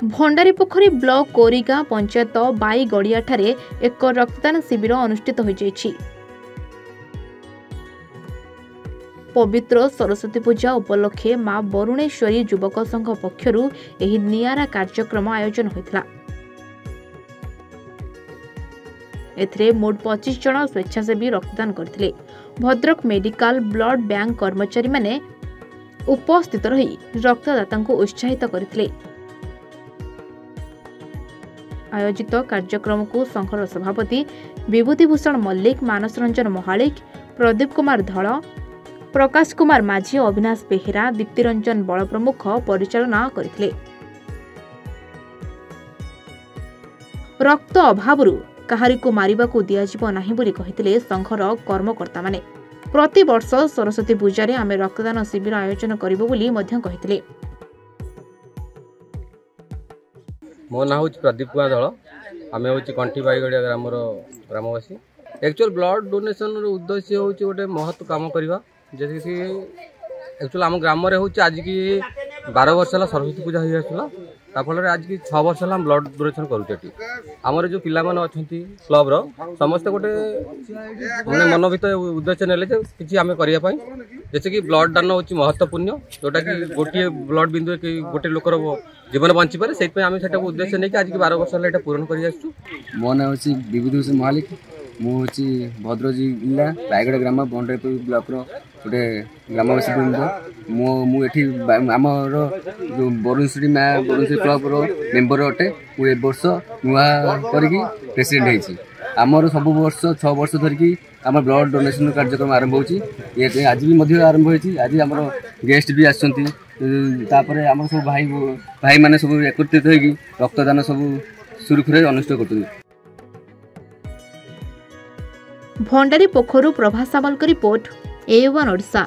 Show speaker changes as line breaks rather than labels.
Bhandaripokhari block कोरिगाँ panchayat by गड़िया ठारे एक रक्तदान शिविर अनुष्ठित हो जाइछि। पवित्र सरस्वती पूजा उपलक्षे मां वरुणेश्वरी युवक संघ पक्षरु एही नियारा कार्यक्रम आयोजन होइतला। एथरे मोट 25 जन स्वेच्छासेवी रक्तदान करथिले। भद्रक मेडिकल ब्लड बैंक कर्मचारी माने उपस्थित रही रक्तदाता को उत्साहित करथिले। आयोजित कार्यक्रम को संघर सभापति विभूतिभूषण मल्लिक, मानस रंजन महालिक, प्रदीप कुमार धल, प्रकाश कुमार माझी, अविनाश बेहेरा, दीप्तिरंजन बल प्रमुख परिचालना करथिले। रक्त अभावरु काहारिको मारिबाकू दियाजिबो नाही बोली कहिथिले संघर कर्मकर्ता माने। प्रति वर्ष सरस्वती पूजा आमे रक्तदान शिविर आयोजन करिबो बोली मध्य कहिथिले।
मो ना हूँ प्रदीप कुमार धल। आम हूँ कंठी बाईगड़िया ग्रामवासी। एक्चुअल ब्लड डोनेशन उद्देश्य हूँ गोटे महत्व कम करवा। जैसे कि एक्चुअल आम ग्राम हूँ आज की 12 वर्ष है सरस्वती पूजा हो आसला। फल आज की 6 वर्ष है ब्लड डोनेशन करुँच। आमर जो पिला माने अछंती क्लब रो समस्त गोटे माने मन भीतर उद्देश्य नेले कि आम करने। जैसे कि ब्लड दान हूँ महत्वपूर्ण, जोटा कि गोटे ब्लड बिंदु गोटे लोकर जीवन बंची पारे, से आम से उद्देश्य नहीं कि आज की 12 वर्ष है पूरण कर।
मो ना हूँ विभूतिभूषण महालिक। मुझे भद्रक जिला रायगढ़ ग्राम बंडारीपुर ब्लॉक गोटे ग्रामवासी बृंद। मुझे आमर जो वरुणेश्वरी माँ वरुणेश्वरी क्लब मेम्बर अटे। मुझे वर्ष नुआ करके प्रेसिडेंट होती। आमर सब वर्ष 6 वर्ष धरिकी आम ब्लड डोनेशन कार्यक्रम आरंभ होती। आज भी आरंभ होती। आज आम गेस्ट भी आसती। आम सब भाई भाई मैंने सब एकत्रित होगी रक्तदान सब सुरखुरे अनुष्ठित करते।
भंडारीपोखरु प्रभा सामल रिपोर्ट A1 ओडिशा।